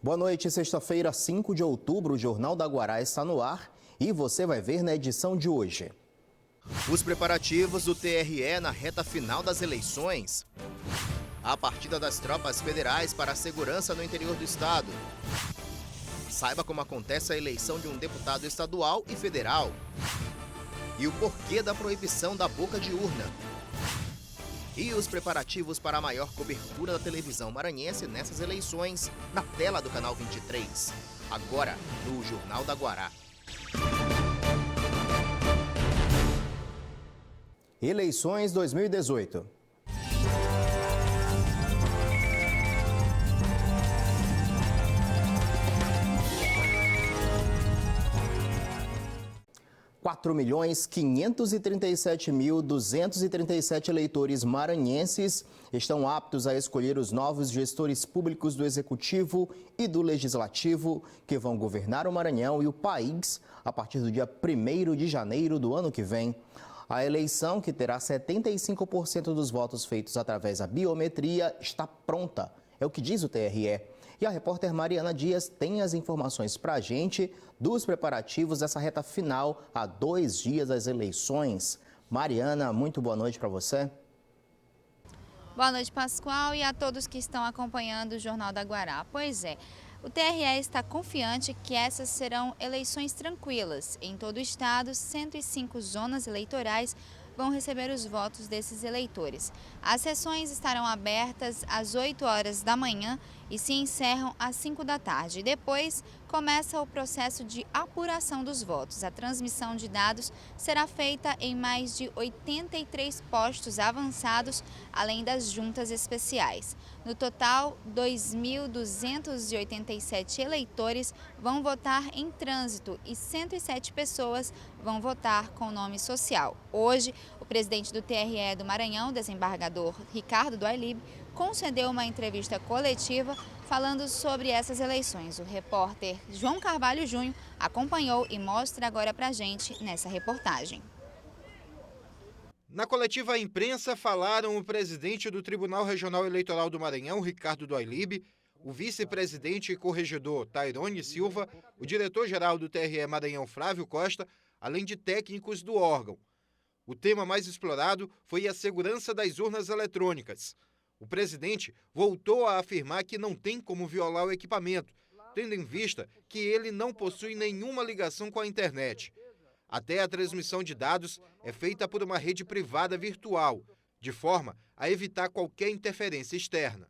Boa noite, sexta-feira, 5 de outubro, o Jornal da Guará está no ar e você vai ver na edição de hoje. Os preparativos do TRE na reta final das eleições. A partida das tropas federais para a segurança no interior do estado. Saiba como acontece a eleição de um deputado estadual e federal. E o porquê da proibição da boca de urna. E os preparativos para a maior cobertura da televisão maranhense nessas eleições, na tela do Canal 23. Agora, no Jornal da Guará. Eleições 2018. Quatro 4.537.237 eleitores maranhenses estão aptos a escolher os novos gestores públicos do Executivo e do Legislativo que vão governar o Maranhão e o país a partir do dia 1º de janeiro do ano que vem. A eleição, que terá 75% dos votos feitos através da biometria, está pronta, é o que diz o TRE. E a repórter Mariana Dias tem as informações para a gente dos preparativos dessa reta final a 2 dias das eleições. Mariana, muito boa noite para você. Boa noite, Pascoal, e a todos que estão acompanhando o Jornal da Guará. Pois é, o TRE está confiante que essas serão eleições tranquilas. Em todo o estado, 105 zonas eleitorais vão receber os votos desses eleitores. As sessões estarão abertas às 8 horas da manhã e se encerram às 5 da tarde. Depois, começa o processo de apuração dos votos. A transmissão de dados será feita em mais de 83 postos avançados, além das juntas especiais. No total, 2.287 eleitores vão votar em trânsito e 107 pessoas vão votar com nome social. Hoje, o presidente do TRE do Maranhão, desembargador Ricardo do Ailib, concedeu uma entrevista coletiva falando sobre essas eleições. O repórter João Carvalho Júnior acompanhou e mostra agora pra gente nessa reportagem. Na coletiva à imprensa falaram o presidente do Tribunal Regional Eleitoral do Maranhão, Ricardo do Ailib, o vice-presidente e corregedor Tairone Silva, o diretor-geral do TRE Maranhão, Flávio Costa, além de técnicos do órgão. O tema mais explorado foi a segurança das urnas eletrônicas. O presidente voltou a afirmar que não tem como violar o equipamento, tendo em vista que ele não possui nenhuma ligação com a internet. Até a transmissão de dados é feita por uma rede privada virtual, de forma a evitar qualquer interferência externa.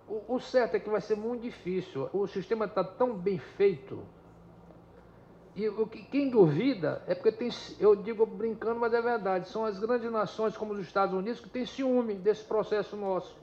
O certo é que vai ser muito difícil. O sistema está tão bem feito. E quem duvida é porque tem, eu digo brincando, mas é verdade, são as grandes nações como os Estados Unidos que têm ciúme desse processo nosso.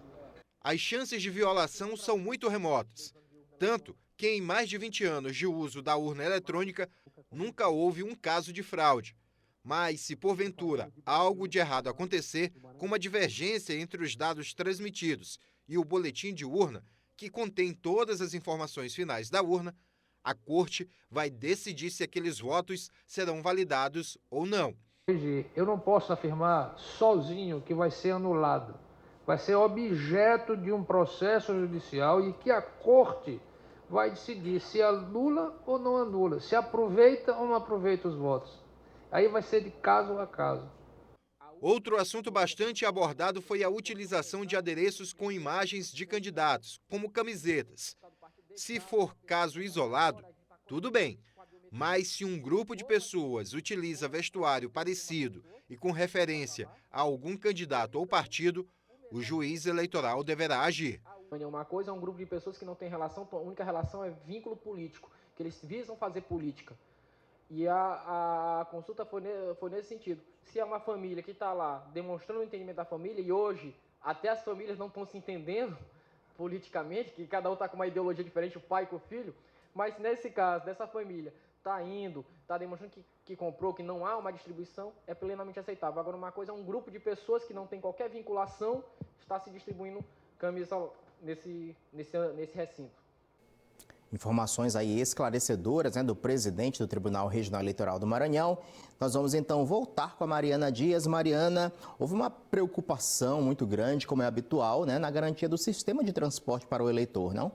As chances de violação são muito remotas, tanto que em mais de 20 anos de uso da urna eletrônica nunca houve um caso de fraude. Mas se porventura algo de errado acontecer, com uma divergência entre os dados transmitidos e o boletim de urna, que contém todas as informações finais da urna, a Corte vai decidir se aqueles votos serão validados ou não. Eu não posso afirmar sozinho que vai ser anulado. Vai ser objeto de um processo judicial e que a Corte vai decidir se anula ou não anula, se aproveita ou não aproveita os votos. Aí vai ser de caso a caso. Outro assunto bastante abordado foi a utilização de adereços com imagens de candidatos, como camisetas. Se for caso isolado, tudo bem, mas se um grupo de pessoas utiliza vestuário parecido e com referência a algum candidato ou partido, o juiz eleitoral deverá agir. Uma coisa é um grupo de pessoas que não tem relação, a única relação é vínculo político, que eles visam fazer política. E a consulta foi nesse sentido. Se é uma família que está lá demonstrando o entendimento da família, e hoje até as famílias não estão se entendendo politicamente, que cada um está com uma ideologia diferente, o pai com o filho, mas nesse caso, dessa família, está demonstrando que comprou, que não há uma distribuição, é plenamente aceitável. Agora, uma coisa é um grupo de pessoas que não tem qualquer vinculação, está se distribuindo camisa nesse recinto. Informações aí esclarecedoras, do presidente do Tribunal Regional Eleitoral do Maranhão. Nós vamos então voltar com a Mariana Dias. Mariana, houve uma preocupação muito grande, como é habitual, na garantia do sistema de transporte para o eleitor, não?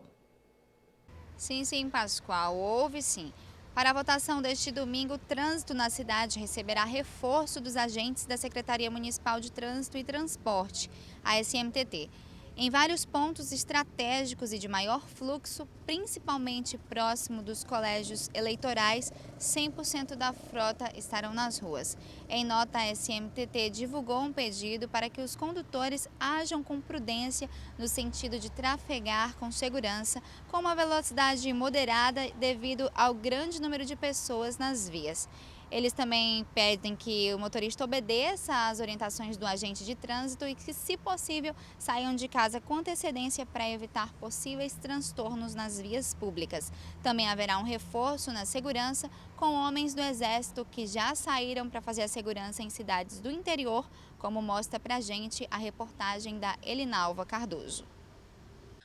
Sim, Pascoal, houve sim. Para a votação deste domingo, o trânsito na cidade receberá reforço dos agentes da Secretaria Municipal de Trânsito e Transporte, a SMTT. Em vários pontos estratégicos e de maior fluxo, principalmente próximo dos colégios eleitorais, 100% da frota estarão nas ruas. Em nota, a SMTT divulgou um pedido para que os condutores ajam com prudência no sentido de trafegar com segurança, com uma velocidade moderada devido ao grande número de pessoas nas vias. Eles também pedem que o motorista obedeça às orientações do agente de trânsito e que, se possível, saiam de casa com antecedência para evitar possíveis transtornos nas vias públicas. Também haverá um reforço na segurança com homens do Exército que já saíram para fazer a segurança em cidades do interior, como mostra para a gente a reportagem da Elinalva Cardoso.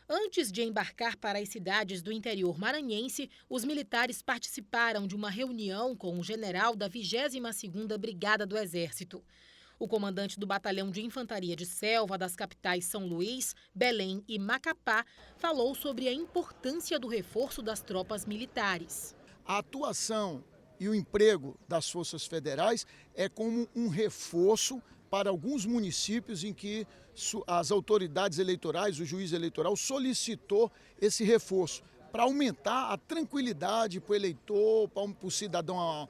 Antes de embarcar para as cidades do interior maranhense, os militares participaram de uma reunião com o general da 22ª Brigada do Exército. O comandante do Batalhão de Infantaria de Selva das capitais São Luís, Belém e Macapá falou sobre a importância do reforço das tropas militares. A atuação e o emprego das forças federais é como um reforço para alguns municípios em que as autoridades eleitorais, o juiz eleitoral solicitou esse reforço para aumentar a tranquilidade para o eleitor, para o cidadão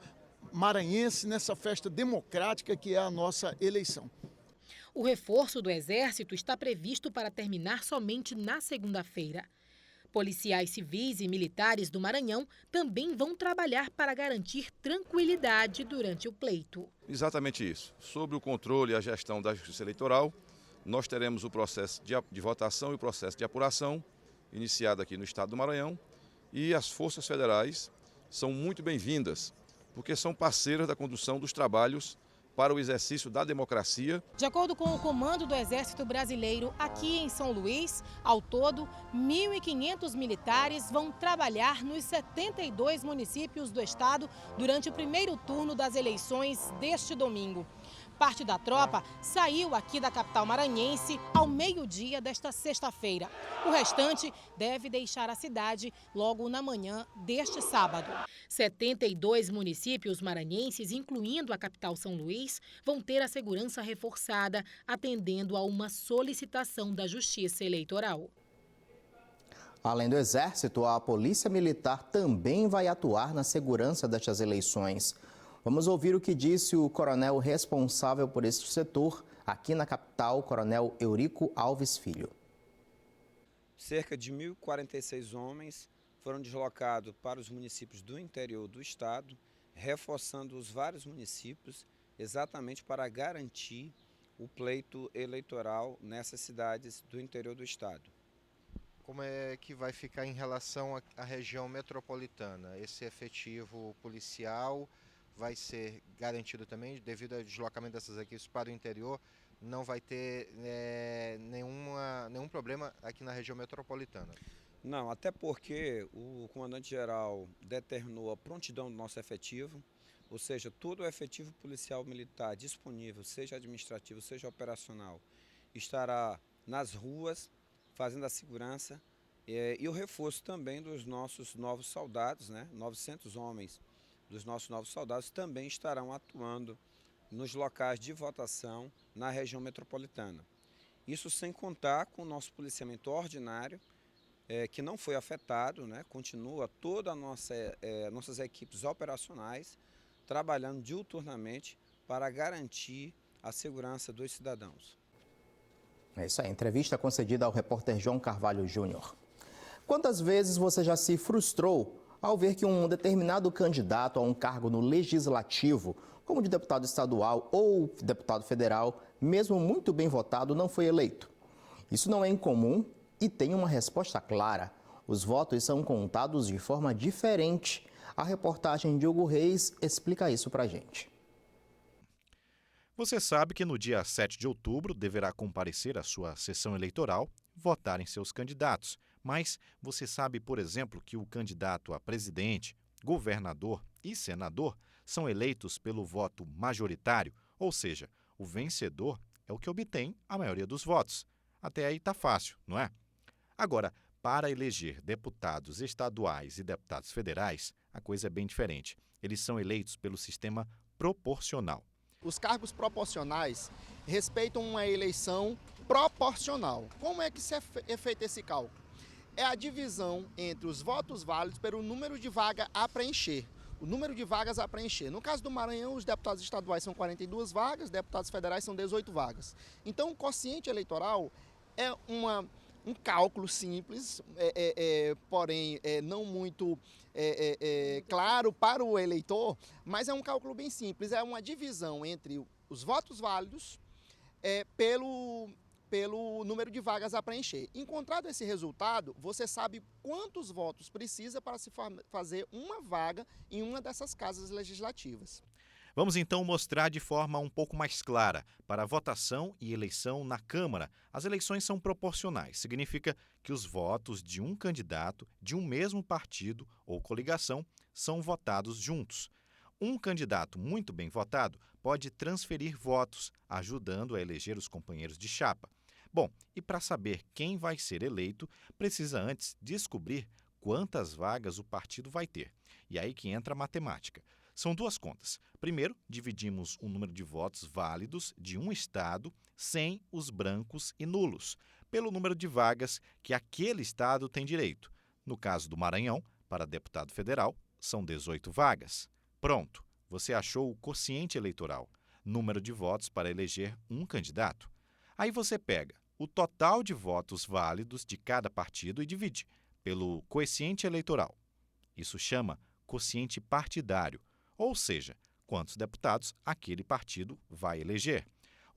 maranhense nessa festa democrática que é a nossa eleição. O reforço do Exército está previsto para terminar somente na segunda-feira. Policiais civis e militares do Maranhão também vão trabalhar para garantir tranquilidade durante o pleito. Exatamente isso. Sobre o controle e a gestão da Justiça Eleitoral, nós teremos o processo de votação e o processo de apuração, iniciado aqui no estado do Maranhão, e as forças federais são muito bem-vindas, porque são parceiras da condução dos trabalhos para o exercício da democracia. De acordo com o Comando do Exército Brasileiro, aqui em São Luís, ao todo, 1.500 militares vão trabalhar nos 72 municípios do estado durante o primeiro turno das eleições deste domingo. Parte da tropa saiu aqui da capital maranhense ao meio-dia desta sexta-feira. O restante deve deixar a cidade logo na manhã deste sábado. 72 municípios maranhenses, incluindo a capital São Luís, vão ter a segurança reforçada, atendendo a uma solicitação da Justiça Eleitoral. Além do Exército, a Polícia Militar também vai atuar na segurança destas eleições. Vamos ouvir o que disse o coronel responsável por este setor aqui na capital, Coronel Eurico Alves Filho. Cerca de 1.046 homens foram deslocados para os municípios do interior do estado, reforçando os vários municípios exatamente para garantir o pleito eleitoral nessas cidades do interior do estado. Como é que vai ficar em relação à região metropolitana? Esse efetivo policial vai ser garantido também, devido ao deslocamento dessas equipes para o interior, não vai ter nenhum problema aqui na região metropolitana? Não, até porque o comandante-geral determinou a prontidão do nosso efetivo, ou seja, todo o efetivo policial militar disponível, seja administrativo, seja operacional, estará nas ruas fazendo a segurança e o reforço também dos nossos novos soldados, 900 homens dos nossos novos soldados também estarão atuando nos locais de votação na região metropolitana. Isso sem contar com o nosso policiamento ordinário, que não foi afetado, continua todas as nossas equipes operacionais trabalhando diuturnamente para garantir a segurança dos cidadãos. É isso aí, entrevista concedida ao repórter João Carvalho Júnior. Quantas vezes você já se frustrou ao ver que um determinado candidato a um cargo no legislativo, como de deputado estadual ou deputado federal, mesmo muito bem votado, não foi eleito? Isso não é incomum e tem uma resposta clara. Os votos são contados de forma diferente. A reportagem de Hugo Reis explica isso pra gente. Você sabe que no dia 7 de outubro deverá comparecer à sua sessão eleitoral, votar em seus candidatos. Mas você sabe, por exemplo, que o candidato a presidente, governador e senador são eleitos pelo voto majoritário, ou seja, o vencedor é o que obtém a maioria dos votos. Até aí tá fácil, não é? Agora, Para eleger deputados estaduais e deputados federais, a coisa é bem diferente. Eles são eleitos pelo sistema proporcional. Os cargos proporcionais respeitam uma eleição proporcional. Como é que é feito esse cálculo? É a divisão entre os votos válidos pelo número de vagas a preencher. O número de vagas a preencher. No caso do Maranhão, os deputados estaduais são 42 vagas, deputados federais são 18 vagas. Então, o quociente eleitoral é um cálculo simples, porém não muito claro para o eleitor, mas é um cálculo bem simples. É uma divisão entre os votos válidos pelo número de vagas a preencher. Encontrado esse resultado, você sabe quantos votos precisa para se fazer uma vaga em uma dessas casas legislativas. Vamos então mostrar de forma um pouco mais clara. Para a votação e eleição na Câmara, as eleições são proporcionais. Significa que os votos de um candidato de um mesmo partido ou coligação são votados juntos. Um candidato muito bem votado pode transferir votos, ajudando a eleger os companheiros de chapa. Bom, e para saber quem vai ser eleito, precisa antes descobrir quantas vagas o partido vai ter. E aí que entra a matemática. São duas contas. Primeiro, dividimos o número de votos válidos de um estado sem os brancos e nulos, pelo número de vagas que aquele estado tem direito. No caso do Maranhão, para deputado federal, são 18 vagas. Pronto, você achou o quociente eleitoral, número de votos para eleger um candidato. Aí você pega o total de votos válidos de cada partido e divide pelo quociente eleitoral. Isso chama quociente partidário, ou seja, quantos deputados aquele partido vai eleger.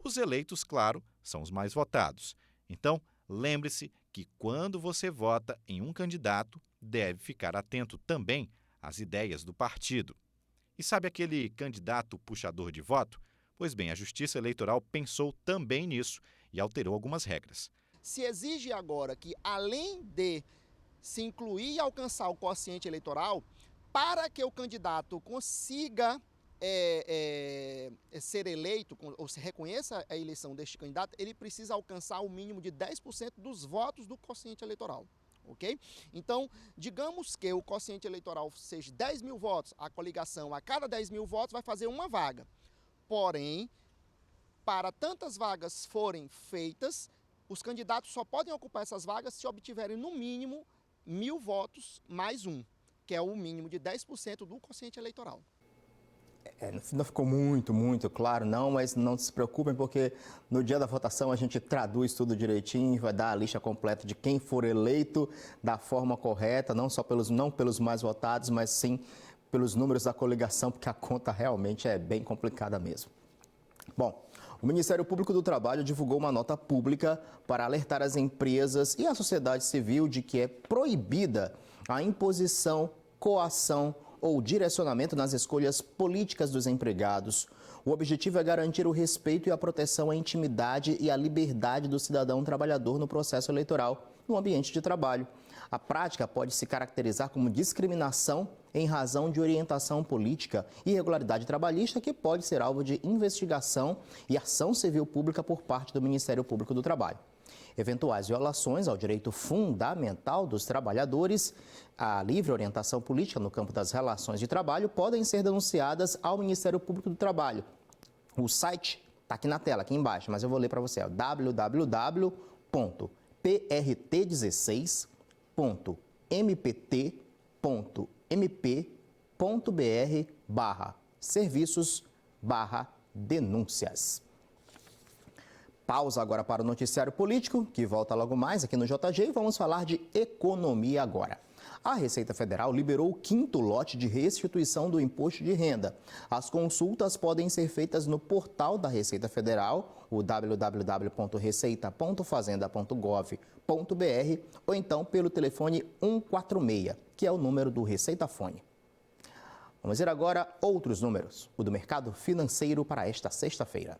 Os eleitos, claro, são os mais votados. Então, lembre-se que quando você vota em um candidato, deve ficar atento também às ideias do partido. E sabe aquele candidato puxador de voto? Pois bem, a Justiça Eleitoral pensou também nisso e alterou algumas regras. Se exige agora que, além de se incluir e alcançar o quociente eleitoral, para que o candidato consiga ser eleito, ou se reconheça a eleição deste candidato, ele precisa alcançar o mínimo de 10% dos votos do quociente eleitoral. Ok? Então, digamos que o quociente eleitoral seja 10 mil votos, a coligação a cada 10 mil votos vai fazer uma vaga. Porém, para tantas vagas forem feitas, os candidatos só podem ocupar essas vagas se obtiverem no mínimo 1.000 votos mais um, que é o mínimo de 10% do quociente eleitoral. Não ficou muito claro, não, mas não se preocupem, porque no dia da votação a gente traduz tudo direitinho, vai dar a lista completa de quem for eleito da forma correta, não pelos mais votados, mas sim pelos números da coligação, porque a conta realmente é bem complicada mesmo. Bom, o Ministério Público do Trabalho divulgou uma nota pública para alertar as empresas e a sociedade civil de que é proibida a imposição, coação ou direcionamento nas escolhas políticas dos empregados. O objetivo é garantir o respeito e a proteção à intimidade e à liberdade do cidadão trabalhador no processo eleitoral, no ambiente de trabalho. A prática pode se caracterizar como discriminação em razão de orientação política e irregularidade trabalhista, que pode ser alvo de investigação e ação civil pública por parte do Ministério Público do Trabalho. Eventuais violações ao direito fundamental dos trabalhadores à livre orientação política no campo das relações de trabalho podem ser denunciadas ao Ministério Público do Trabalho. O site está aqui na tela, aqui embaixo, mas eu vou ler para você. www.prt16.mpt.mp.br/serviços/denúncias. Pausa agora para o noticiário político, que volta logo mais aqui no JG, e vamos falar de economia agora. A Receita Federal liberou o 5º lote de restituição do imposto de renda. As consultas podem ser feitas no portal da Receita Federal, o www.receita.fazenda.gov.br, ou então pelo telefone 146, que é o número do Receitafone. Vamos ver agora outros números, o do mercado financeiro para esta sexta-feira.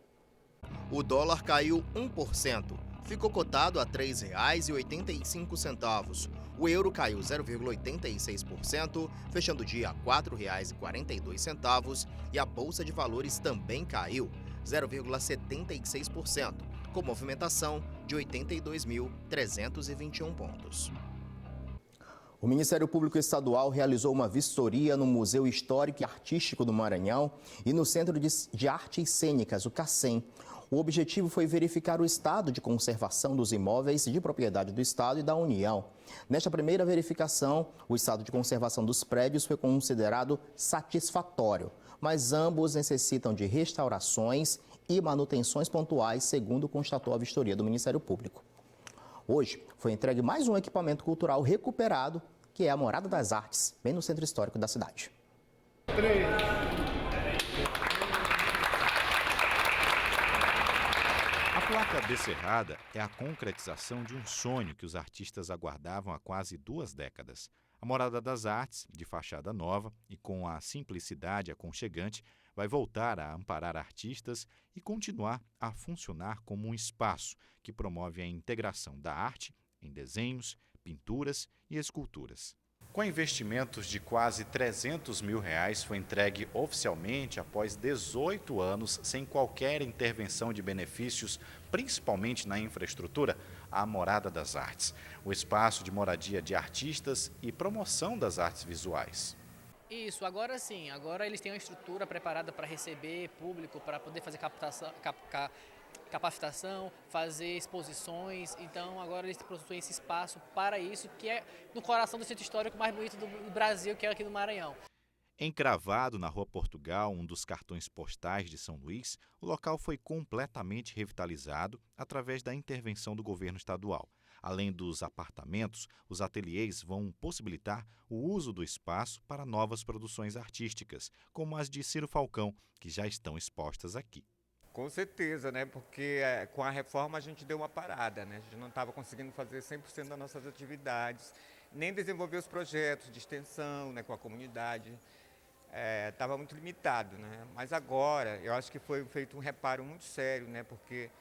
O dólar caiu 1%, ficou cotado a R$ 3,85. O euro caiu 0,86%, fechando o dia a R$ 4,42. E a Bolsa de Valores também caiu 0,76%, com movimentação de 82.321 pontos. O Ministério Público Estadual realizou uma vistoria no Museu Histórico e Artístico do Maranhão e no Centro de Artes Cênicas, o CACEM. O objetivo foi verificar o estado de conservação dos imóveis de propriedade do Estado e da União. Nesta primeira verificação, o estado de conservação dos prédios foi considerado satisfatório, mas ambos necessitam de restaurações e manutenções pontuais, segundo constatou a vistoria do Ministério Público. Hoje foi entregue mais um equipamento cultural recuperado, que é a Morada das Artes, bem no centro histórico da cidade. A placa descerrada é a concretização de um sonho que os artistas aguardavam há quase 2 décadas. A Morada das Artes, de fachada nova e com a simplicidade aconchegante, vai voltar a amparar artistas e continuar a funcionar como um espaço que promove a integração da arte em desenhos, pinturas e esculturas. Com investimentos de quase R$300 mil, foi entregue oficialmente após 18 anos sem qualquer intervenção de benefícios, principalmente na infraestrutura, a Morada das Artes, o espaço de moradia de artistas e promoção das artes visuais. Isso, agora sim, agora eles têm uma estrutura preparada para receber público, para poder fazer capacitação, fazer exposições, então agora eles possuem esse espaço para isso, que é no coração do centro histórico mais bonito do Brasil, que é aqui no Maranhão. Encravado na Rua Portugal, um dos cartões postais de São Luís, o local foi completamente revitalizado através da intervenção do governo estadual. Além dos apartamentos, os ateliês vão possibilitar o uso do espaço para novas produções artísticas, como as de Ciro Falcão, que já estão expostas aqui. Com certeza, né? Porque com a reforma a gente deu uma parada, né? A gente não estava conseguindo fazer 100% das nossas atividades, nem desenvolver os projetos de extensão, né, com a comunidade. Estava muito limitado, né? Mas agora eu acho que foi feito um reparo muito sério, né? Porque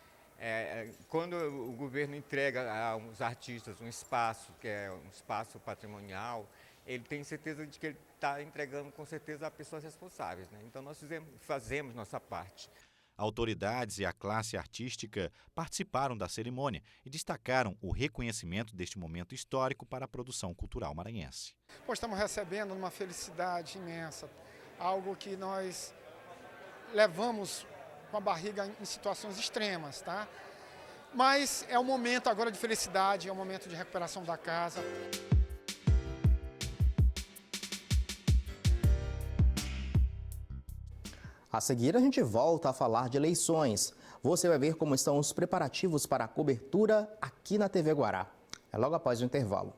quando o governo entrega aos artistas um espaço, que é um espaço patrimonial, ele tem certeza de que ele está entregando com certeza a pessoas responsáveis, né? Então nós fazemos nossa parte. Autoridades e a classe artística participaram da cerimônia e destacaram o reconhecimento deste momento histórico para a produção cultural maranhense. Estamos recebendo uma felicidade imensa, algo que nós levamos com a barriga em situações extremas, tá? Mas é um momento agora de felicidade, é um momento de recuperação da casa. A seguir, a gente volta a falar de eleições. Você vai ver como estão os preparativos para a cobertura aqui na TV Guará. É logo após o intervalo.